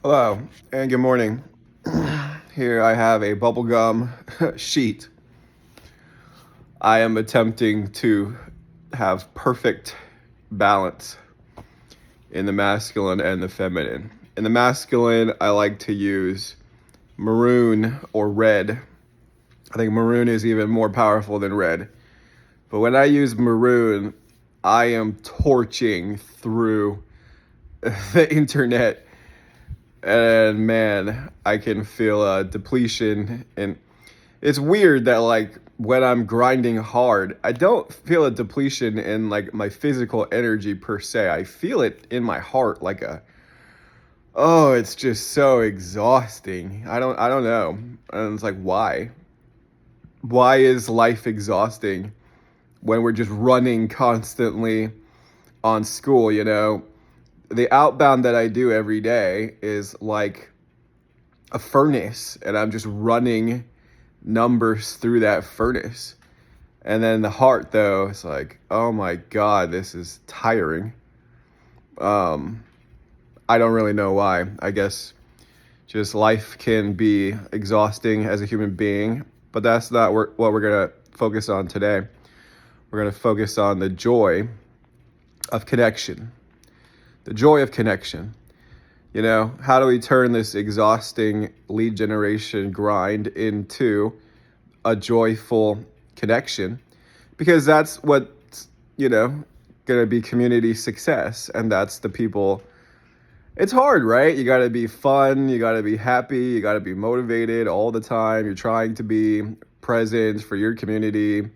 Hello and good morning. Here I have a bubblegum sheet. I am attempting to have perfect balance in the masculine and the feminine. In the masculine, I like to use maroon or red. I think maroon is even more powerful than red. But when I use maroon, I am torching through the internet, and man, I can feel a depletion. And it's weird that like when I'm grinding hard, I don't feel a depletion in like my physical energy per se. I feel it in my heart like a, oh, it's just so exhausting. I don't know. And it's like, why is life exhausting when we're just running constantly on school, you know? The outbound that I do every day is like a furnace, and I'm just running numbers through that furnace. And then the heart, though, it's like, oh my God, this is tiring. Um, I don't really know why. I guess just life can be exhausting as a human being, but that's not what we're going to focus on today. We're going to focus on the joy of connection. The joy of connection. You know, how do we turn this exhausting lead generation grind into a joyful connection? Because that's what's, going to be community success. And that's the people. It's hard, right? You got to be fun. You got to be happy. You got to be motivated all the time. You're trying to be present for your community,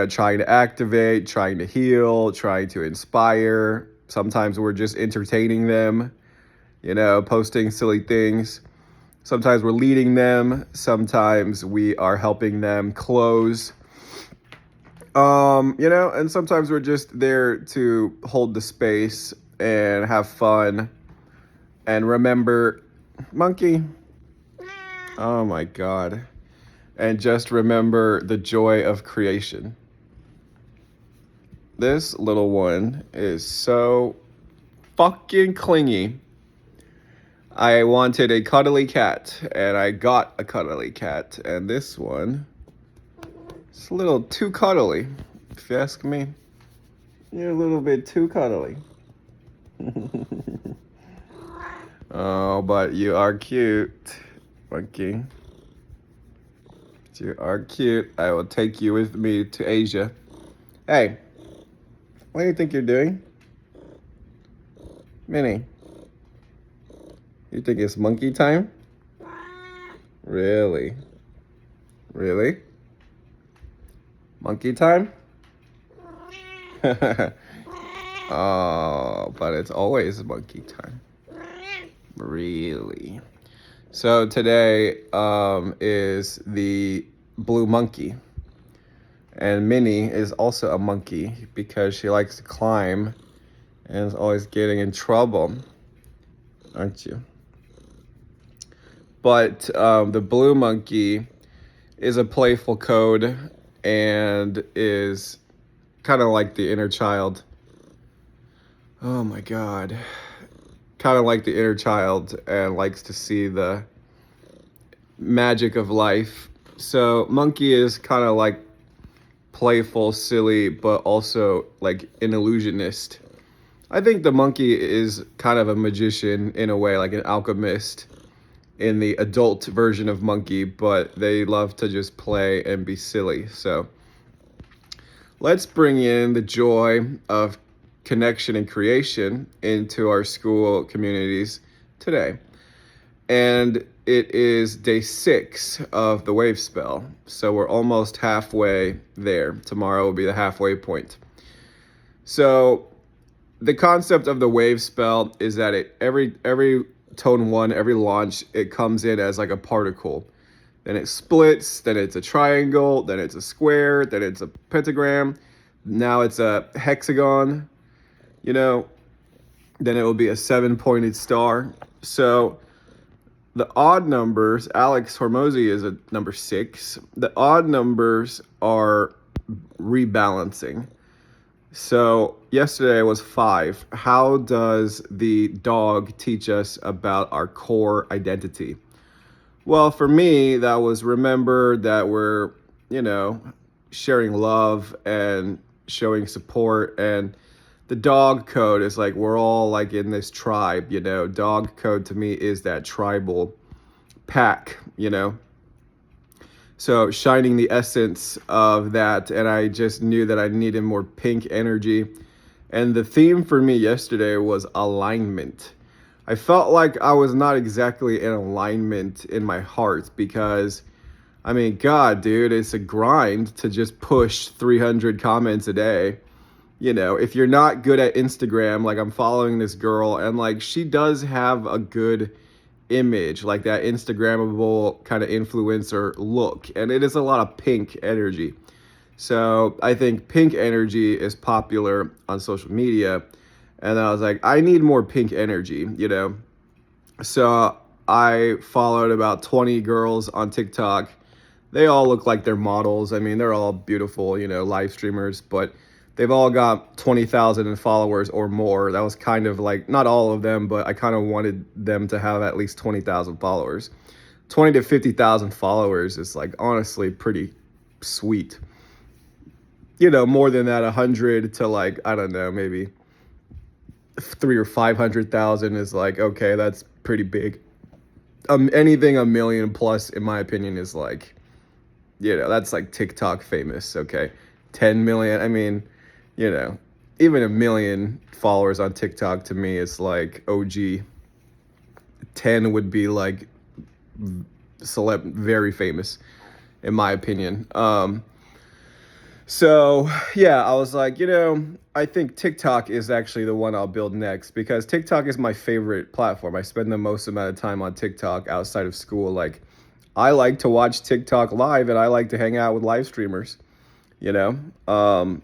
trying to activate, trying to heal, trying to inspire. Sometimes we're just entertaining them, posting silly things. Sometimes we're leading them. Sometimes we are helping them close. And sometimes we're just there to hold the space and have fun and remember, monkey. Oh my God. And just remember the joy of creation. This little one is so fucking clingy. I wanted a cuddly cat, and I got a cuddly cat, and this one is a little too cuddly, if you ask me. You're a little bit too cuddly. Oh, but you are cute, monkey. You are cute. I will take you with me to Asia. Hey, what do you think you're doing? Minnie, you think it's monkey time? Really? Really? Monkey time? Oh, but it's always monkey time. Really? So today is the blue monkey. And Minnie is also a monkey because she likes to climb and is always getting in trouble, aren't you? But the blue monkey is a playful code and is kind of like the inner child. Oh my God. Kind of like the inner child and likes to see the magic of life. So monkey is kind of like playful, silly, but also like an illusionist. I think the monkey is kind of a magician in a way, like an alchemist in the adult version of monkey, but they love to just play and be silly. So let's bring in the joy of connection and creation into our school communities today. And it is day 6 of the wave spell. So we're almost halfway there. Tomorrow will be the halfway point. So the concept of the wave spell is that every tone 1, every launch, it comes in as like a particle. Then it splits, then it's a triangle, then it's a square, then it's a pentagram. Now it's a hexagon, then it will be a 7-pointed star. So the odd numbers, Alex Hormozy is a number 6. The odd numbers are rebalancing. So yesterday was 5. How does the dog teach us about our core identity? Well, for me, that was remember that we're, you know, sharing love and showing support. And the dog code is like we're all like in this tribe, Dog code to me is that tribal pack. So shining the essence of that, and I just knew that I needed more pink energy. And the theme for me yesterday was alignment. I felt like I was not exactly in alignment in my heart because, I mean, God, dude, it's a grind to just push 300 comments a day. If you're not good at Instagram, like I'm following this girl and like she does have a good image, like that Instagrammable kind of influencer look, and it is a lot of pink energy. So I think pink energy is popular on social media. And I was like, I need more pink energy. So I followed about 20 girls on TikTok. They all look like they're models. I mean, they're all beautiful, live streamers, but they've all got 20,000 followers or more. That was kind of like, not all of them, but I kind of wanted them to have at least 20,000 followers. 20 to 50,000 followers is like honestly pretty sweet. More than that, 100 to like, I don't know, maybe 300,000 or 500,000 is like, okay, that's pretty big. Anything a million plus, in my opinion, is like, that's like TikTok famous. Okay, 10 million. I mean, you know, even a million followers on TikTok to me is like OG. 10 would be like very famous, in my opinion. So yeah, I was like, I think TikTok is actually the one I'll build next because TikTok is my favorite platform. I spend the most amount of time on TikTok outside of school. Like, I like to watch TikTok live and I like to hang out with live streamers, you know?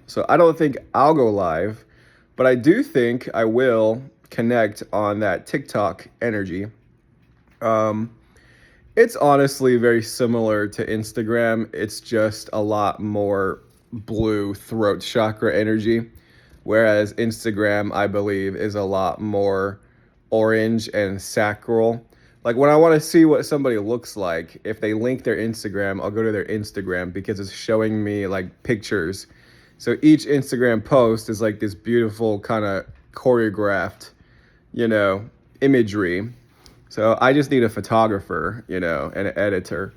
So I don't think I'll go live, but I do think I will connect on that TikTok energy. Um, it's honestly very similar to Instagram. It's just a lot more blue throat chakra energy. Whereas Instagram, I believe, is a lot more orange and sacral. Like when I want to see what somebody looks like, if they link their Instagram, I'll go to their Instagram because it's showing me like pictures. So each Instagram post is like this beautiful kind of choreographed, imagery. So I just need a photographer, and an editor.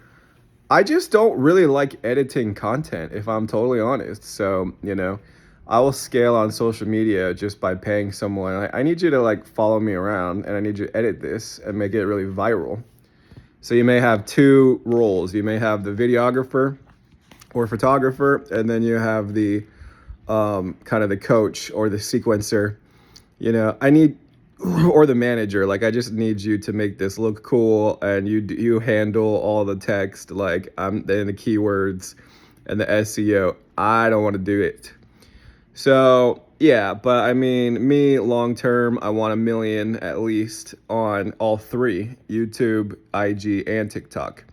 I just don't really like editing content, if I'm totally honest. So, I will scale on social media just by paying someone. I need you to like follow me around and I need you to edit this and make it really viral. So you may have two roles. You may have the videographer or photographer, and then you have the kind of the coach or the sequencer. I need or the manager. Like I just need you to make this look cool, and you handle all the text, like I'm then the keywords and the SEO. I don't want to do it. So yeah, but I mean, me long term, I want a million at least on all three: YouTube, IG, and TikTok.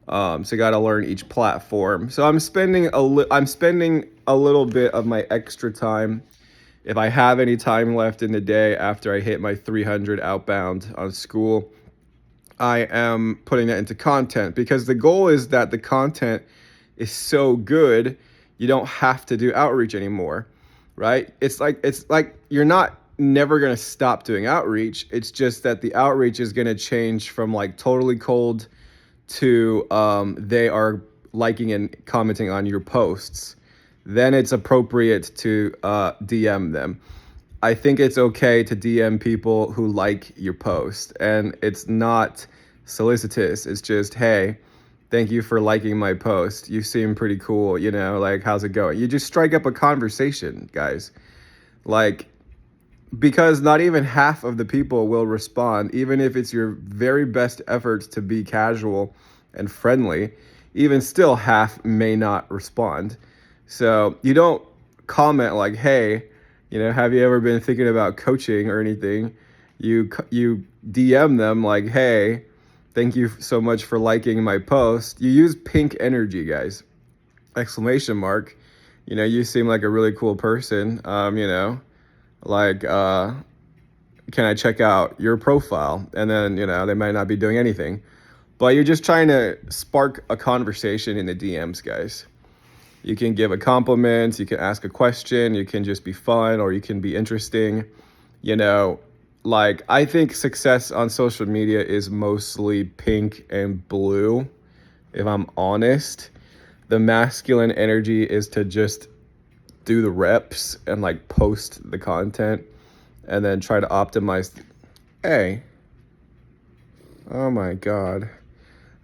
So got to learn each platform. So I'm spending a little bit of my extra time, if I have any time left in the day after I hit my 300 outbound on school, I am putting that into content because the goal is that the content is so good, you don't have to do outreach anymore, right? It's like you're not never going to stop doing outreach. It's just that the outreach is going to change from like totally cold to they are liking and commenting on your posts. Then it's appropriate to DM them. I think it's okay to DM people who like your post, and it's not solicitous. It's just, hey, thank you for liking my post. You seem pretty cool, like, how's it going? You just strike up a conversation, guys. Like, because not even half of the people will respond, even if it's your very best efforts to be casual and friendly, even still half may not respond. So you don't comment like, hey, have you ever been thinking about coaching or anything? You DM them like, hey, thank you so much for liking my post. You use pink energy, guys. Exclamation mark. You seem like a really cool person. Like, can I check out your profile? And then, they might not be doing anything. But you're just trying to spark a conversation in the DMs, guys. You can give a compliment, you can ask a question, you can just be fun, or you can be interesting. You know, like, I think success on social media is mostly pink and blue, if I'm honest. The masculine energy is to just do the reps and like post the content and then try to optimize. Hey, oh my God.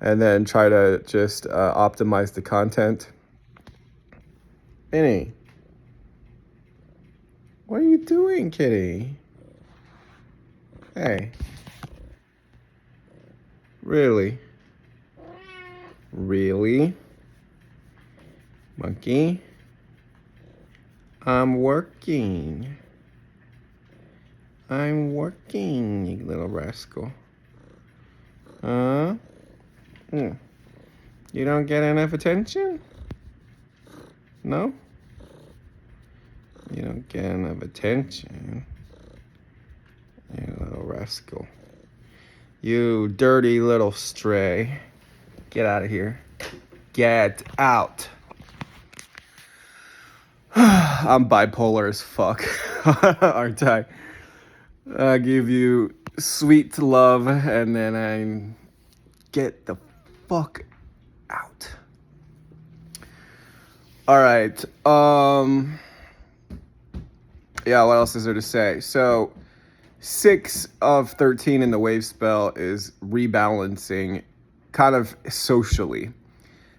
And then try to just optimize the content. Minnie, what are you doing, kitty? Hey. Really? Really? Monkey? I'm working. I'm working, you little rascal. Huh? You don't get enough attention? No? You don't get enough attention. You little rascal. You dirty little stray. Get out of here. Get out. I'm bipolar as fuck, aren't I? I give you sweet love and then I get the fuck out. All right. Yeah, what else is there to say? So 6 of 13 in the wave spell is rebalancing kind of socially.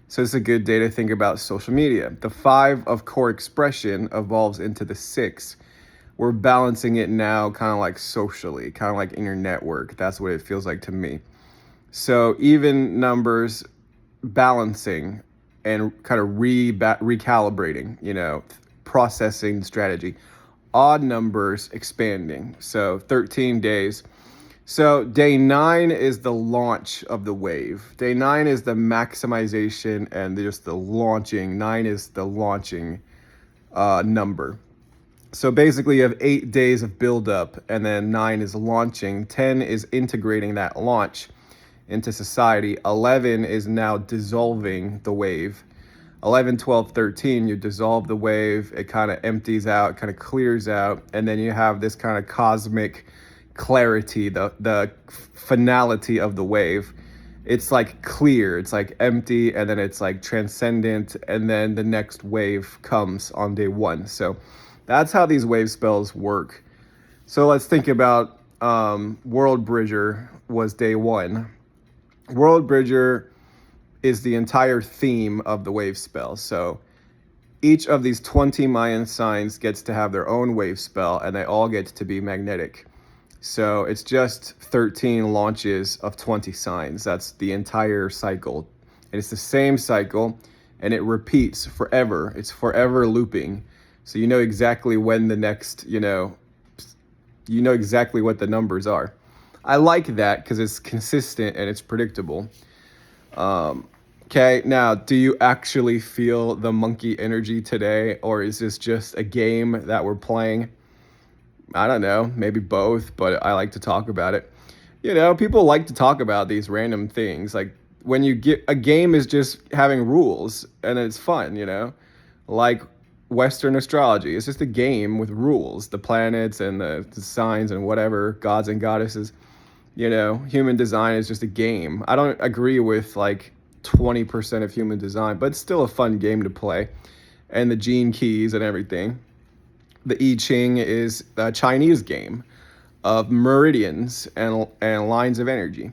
So it's a good day to think about social media. The 5 of core expression evolves into the 6. We're balancing it now kind of like socially, kind of like in your network. That's what it feels like to me. So even numbers balancing and kind of recalibrating, processing strategy. Odd numbers expanding. So 13 days. So day 9 is the launch of the wave. Day 9 is the maximization and just the launching. 9 is the launching number. So basically you have 8 days of buildup and then 9 is launching. 10 is integrating that launch into society. 11 is now dissolving the wave. 11, 12, 13, you dissolve the wave. It kind of empties out, kind of clears out. And then you have this kind of cosmic clarity, the finality of the wave. It's like clear, it's like empty, and then it's like transcendent, and then the next wave comes on day 1. So that's how these wave spells work. So let's think about World Bridger was day 1. World Bridger is the entire theme of the wave spell. So each of these 20 Mayan signs gets to have their own wave spell, and they all get to be magnetic. So it's just 13 launches of 20 signs. That's the entire cycle. And it's the same cycle, and it repeats forever. It's forever looping. So you know exactly when the next, you know exactly what the numbers are. I like that because it's consistent and it's predictable. Okay, now, do you actually feel the monkey energy today, or is this just a game that we're playing? I don't know, maybe both, but I like to talk about it. People like to talk about these random things. Like when you get a game is just having rules and it's fun, like Western astrology. It's just a game with rules, the planets and the signs and whatever, gods and goddesses. Human design is just a game. I don't agree with like 20% of human design, but it's still a fun game to play. And the gene keys and everything. The I Ching is a Chinese game of meridians and lines of energy.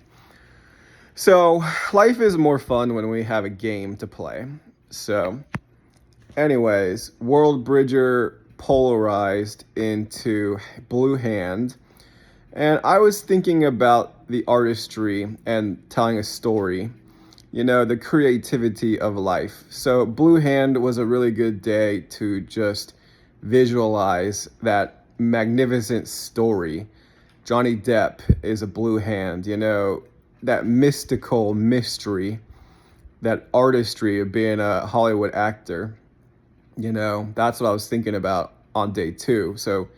So life is more fun when we have a game to play. So anyways, World Bridger polarized into Blue Hand. And I was thinking about the artistry and telling a story, the creativity of life. So Blue Hand was a really good day to just visualize that magnificent story. Johnny Depp is a blue hand, that mystical mystery, that artistry of being a Hollywood actor. That's what I was thinking about on day 2. So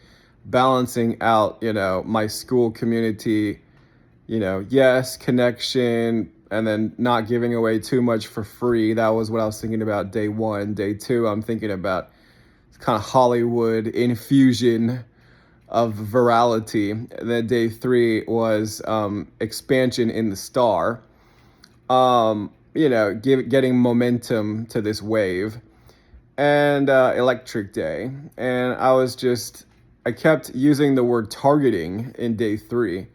balancing out, my school community, yes, connection, and then not giving away too much for free. That was what I was thinking about day 1. Day 2, I'm thinking about kind of Hollywood infusion of virality. And then day 3 was expansion in the star. Getting momentum to this wave, and electric day. And I kept using the word targeting in day 3.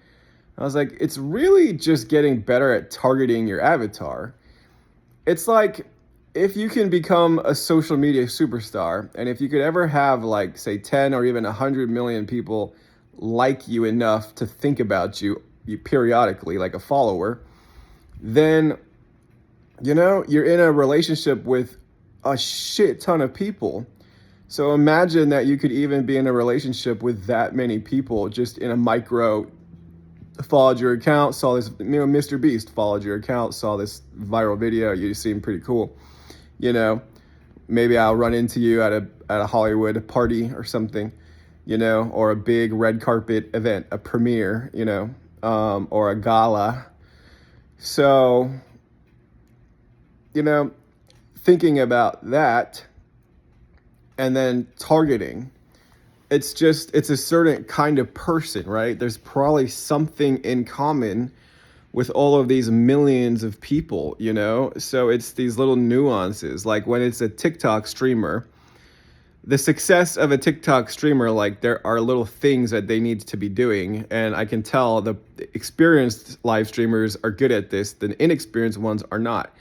I was like, it's really just getting better at targeting your avatar. It's like, if you can become a social media superstar, and if you could ever have, like, say 10 or even 100 million people like you enough to think about you periodically, like a follower, then you're in a relationship with a shit ton of people. So imagine that you could even be in a relationship with that many people just in a micro. Followed your account, saw this, Mr. Beast followed your account, saw this viral video, you seem pretty cool. Maybe I'll run into you at a Hollywood party or something, or a big red carpet event, a premiere, or a gala. So, thinking about that and then targeting, it's a certain kind of person, right? There's probably something in common with all of these millions of people, So it's these little nuances. Like when it's a TikTok streamer, the success of a TikTok streamer, like there are little things that they need to be doing. And I can tell the experienced live streamers are good at this, the inexperienced ones are not.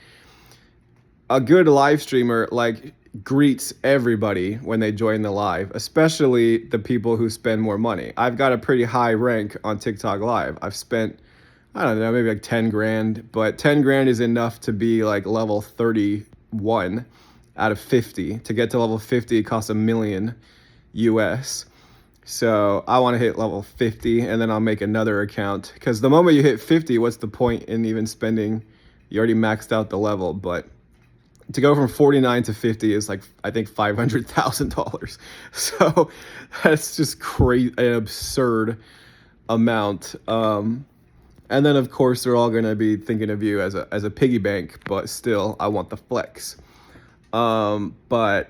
A good live streamer, like, greets everybody when they join the live, especially the people who spend more money. I've got a pretty high rank on TikTok Live. I've spent, I don't know, maybe like 10 grand, but 10 grand is enough to be like level 31 out of 50. To get to level 50, it costs $1 million US. So I want to hit level 50, and then I'll make another account, because the moment you hit 50, what's the point in even spending? You already maxed out the level. But to go from 49 to 50 is like, I think, $500,000. So that's just crazy, an absurd amount. And then of course they're all gonna be thinking of you as a piggy bank, but still, I want the flex. But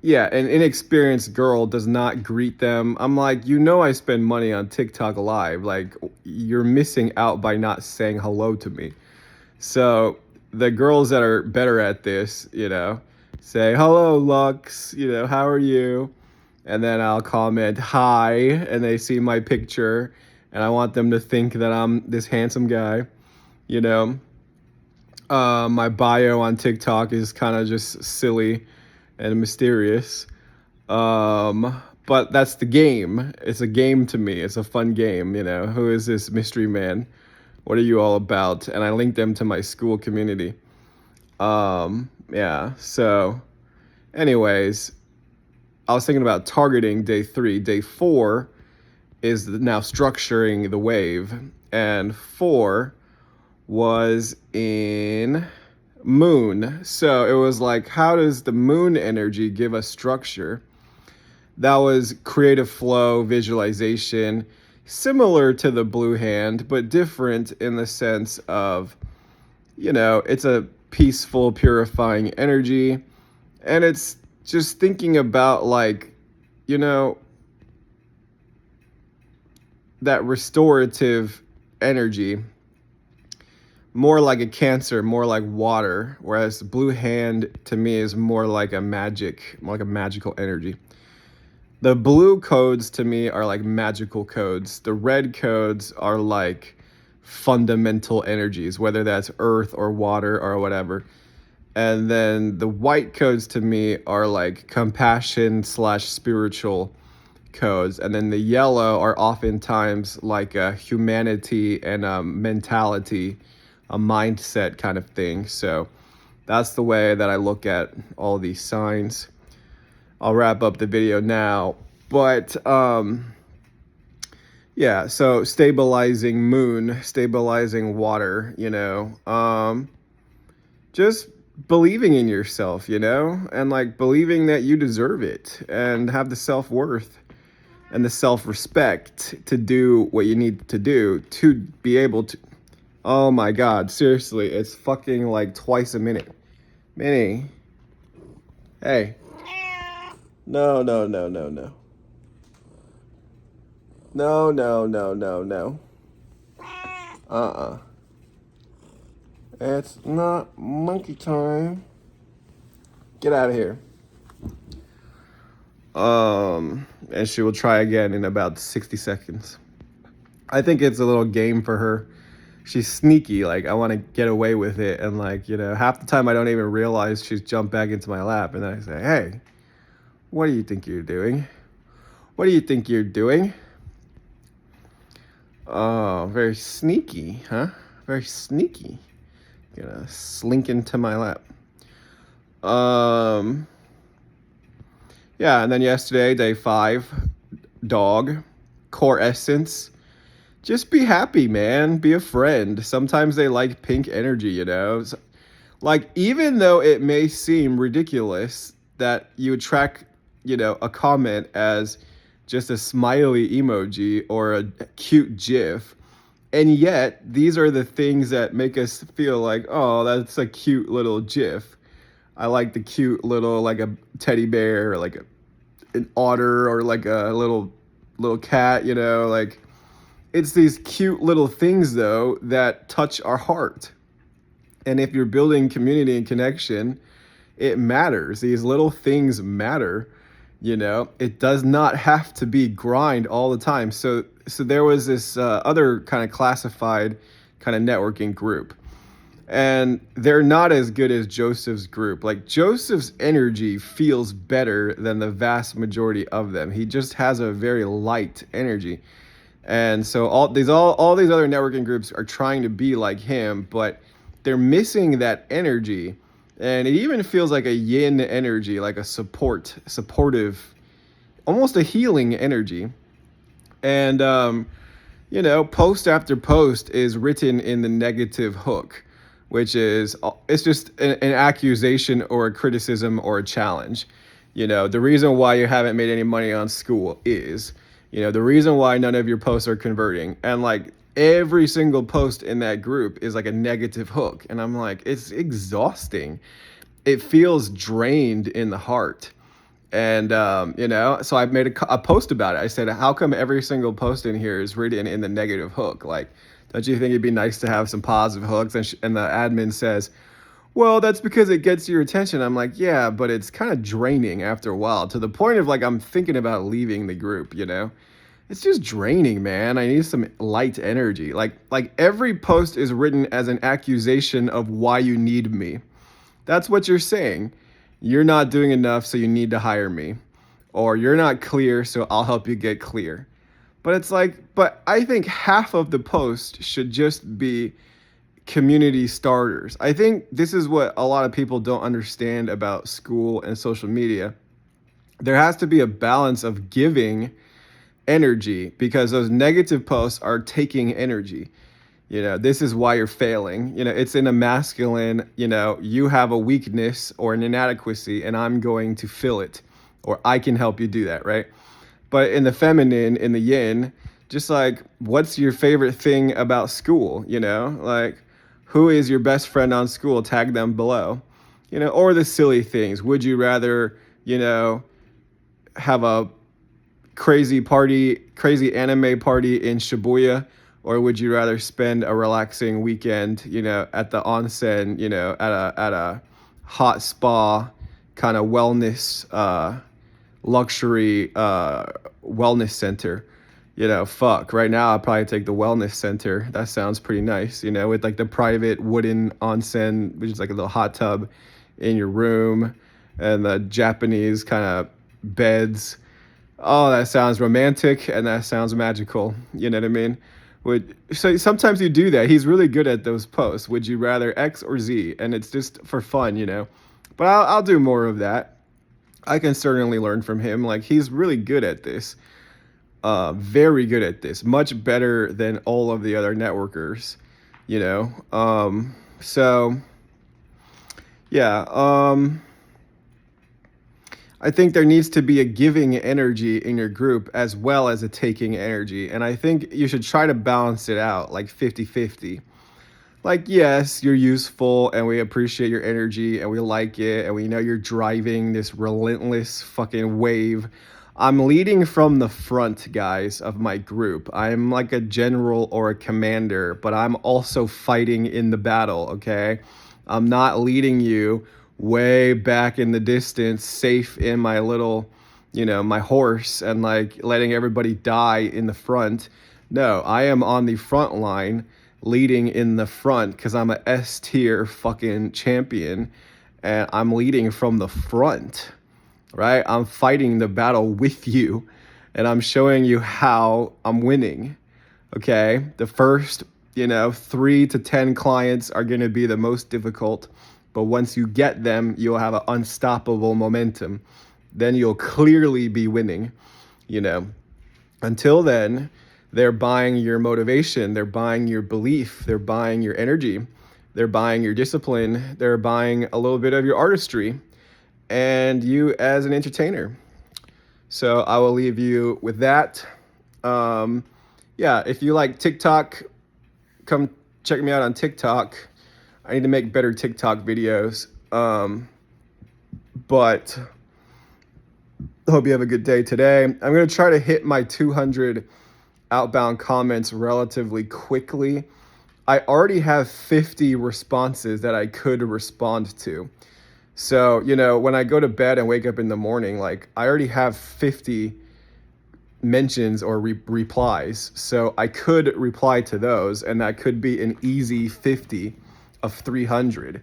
yeah, an inexperienced girl does not greet them. I'm like, I spend money on TikTok Live. Like, you're missing out by not saying hello to me. So the girls that are better at this, say, hello, Lux, how are you? And then I'll comment, hi, and they see my picture, and I want them to think that I'm this handsome guy, My bio on TikTok is kind of just silly and mysterious. But that's the game. It's a game to me. It's a fun game, Who is this mystery man? What are you all about? And I linked them to my school community. Yeah, so anyways, I was thinking about targeting day 3. Day 4 is now structuring the wave, and 4 was in moon. So it was like, how does the moon energy give us structure? That was creative flow, visualization, similar to the blue hand, but different in the sense of, it's a peaceful, purifying energy. And it's just thinking about, like, that restorative energy, more like a Cancer, more like water, whereas the blue hand to me is more like a magical energy. The blue codes to me are like magical codes. The red codes are like fundamental energies, whether that's earth or water or whatever. And then the white codes to me are like compassion/spiritual codes. And then the yellow are oftentimes like a humanity and a mentality, a mindset kind of thing. So that's the way that I look at all these signs. I'll wrap up the video now, but yeah, so stabilizing moon, stabilizing water, just believing in yourself, and like believing that you deserve it and have the self-worth and the self-respect to do what you need to do to be able to. Oh my God, seriously, it's fucking like twice a minute. Minnie, hey. No, no, no, no, no. No, no, no, no, no. Uh-uh. It's not monkey time. Get out of here. And she will try again in about 60 seconds. I think it's a little game for her. She's sneaky. Like, I want to get away with it. And, like, half the time I don't even realize she's jumped back into my lap. And then I say, hey, what do you think you're doing? What do you think you're doing? Oh, very sneaky, huh? Very sneaky. Gonna slink into my lap. Yeah, and then yesterday, day 5, dog, core essence. Just be happy, man. Be a friend. Sometimes they like pink energy. Like, even though it may seem ridiculous that you would track, a comment as just a smiley emoji or a cute GIF, and yet these are the things that make us feel like, oh, that's a cute little GIF. I like the cute little, like a teddy bear or like an otter or like a little cat, like it's these cute little things though that touch our heart. And if you're building community and connection, it matters. These little things matter. It does not have to be grind all the time. So there was this other kind of classified kind of networking group, and they're not as good as Joseph's group. Like, Joseph's energy feels better than the vast majority of them. He just has a very light energy. And so all these other networking groups are trying to be like him, but they're missing that energy. And it even feels like a yin energy, like a supportive, almost a healing energy. And post after post is written in the negative hook, which is, it's just an accusation or a criticism or a challenge. The reason why you haven't made any money on school is, the reason why none of your posts are converting. And like every single post in that group is like a negative hook. And I'm like, it's exhausting. It feels drained in the heart. And, so I made a post about it. I said, how come every single post in here is written in the negative hook? Like, don't you think it'd be nice to have some positive hooks? And the admin says, well, that's because it gets your attention. I'm like, yeah, but it's kind of draining after a while, to the point of like, I'm thinking about leaving the group, It's just draining, man. I need some light energy. Like every post is written as an accusation of why you need me. That's what you're saying. You're not doing enough, so you need to hire me. Or you're not clear, so I'll help you get clear. But it's like, but I think half of the post should just be community starters. I think this is what a lot of people don't understand about school and social media. There has to be a balance of giving energy, because those negative posts are taking energy. This is why you're failing. It's in a masculine, you have a weakness or an inadequacy and I'm going to fill it, or I can help you do that, right? But in the feminine, in the yin, just like, what's your favorite thing about school? Like, who is your best friend on school? Tag them below. Or the silly things. Would you rather, have a crazy anime party in Shibuya, or would you rather spend a relaxing weekend, at the onsen, at a hot spa kind of wellness, luxury wellness center? Fuck. Right now, I'll probably take the wellness center. That sounds pretty nice, with like the private wooden onsen, which is like a little hot tub in your room, and the Japanese kind of beds. Oh, that sounds romantic and that sounds magical. You know what I mean? So sometimes you do that. He's really good at those posts. Would you rather X or Z? And it's just for fun, But I'll do more of that. I can certainly learn from him. Like, he's really good at this. Very good at this. Much better than all of the other networkers, So Yeah. I think there needs to be a giving energy in your group as well as a taking energy. And I think you should try to balance it out like 50-50. Like, yes, you're useful and we appreciate your energy and we like it and we know you're driving this relentless fucking wave. I'm leading from the front, guys, of my group. I'm like a general or a commander, but I'm also fighting in the battle, okay? I'm not leading you way back in the distance, safe in my little, my horse and like letting everybody die in the front. No, I am on the front line leading in the front because I'm a S tier fucking champion and I'm leading from the front, right? I'm fighting the battle with you and I'm showing you how I'm winning. Okay. The first, 3 to 10 clients are going to be the most difficult. But once you get them, you'll have an unstoppable momentum. Then you'll clearly be winning, you know. Until then, they're buying your motivation, they're buying your belief, they're buying your energy, they're buying your discipline, they're buying a little bit of your artistry and you as an entertainer. So I will leave you with that. Yeah, if you like TikTok, come check me out on TikTok. I need to make better TikTok videos. But I hope you have a good day today. I'm going to try to hit my 200 outbound comments relatively quickly. I already have 50 responses that I could respond to. So, when I go to bed and wake up in the morning, like I already have 50 mentions or replies. So I could reply to those, and that could be an easy 50 of 300.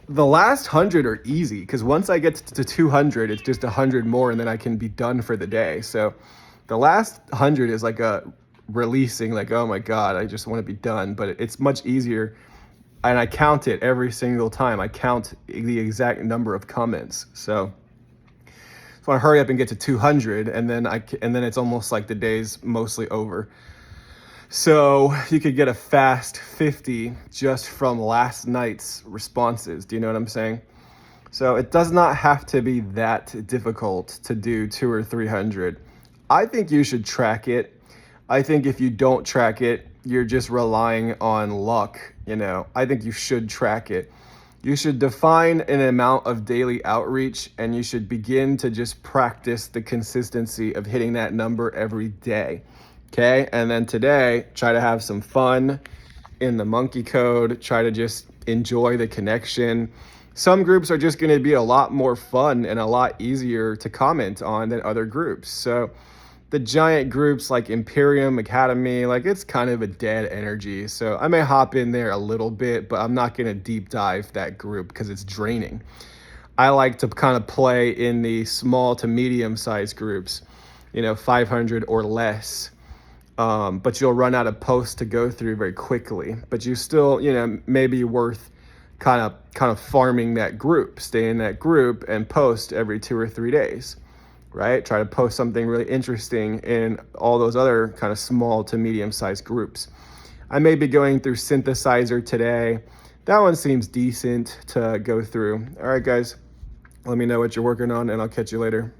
The last 100 are easy because once I get to 200, it's just 100 more and then I can be done for the day. So the last 100 is like a releasing, like, oh my God, I just want to be done. But it's much easier. And I count it every single time. I count the exact number of comments. So I want to hurry up and get to 200, and then it's almost like the day's mostly over. So you could get a fast 50 just from last night's responses. Do you know what I'm saying? So it does not have to be that difficult to do 200 or 300. I think you should track it. I think if you don't track it, you're just relying on luck. I think you should track it. You should define an amount of daily outreach and you should begin to just practice the consistency of hitting that number every day. Okay. And then today, try to have some fun in the monkey code. Try to just enjoy the connection. Some groups are just going to be a lot more fun and a lot easier to comment on than other groups. So the giant groups like Imperium Academy, like it's kind of a dead energy. So I may hop in there a little bit, but I'm not going to deep dive that group because it's draining. I like to kind of play in the small to medium sized groups, 500 or less. But you'll run out of posts to go through very quickly. But you still, maybe worth kind of farming that group, stay in that group and post every 2 or 3 days, right? Try to post something really interesting in all those other kind of small to medium sized groups. I may be going through Synthesizer today. That one seems decent to go through. All right, guys, let me know what you're working on and I'll catch you later.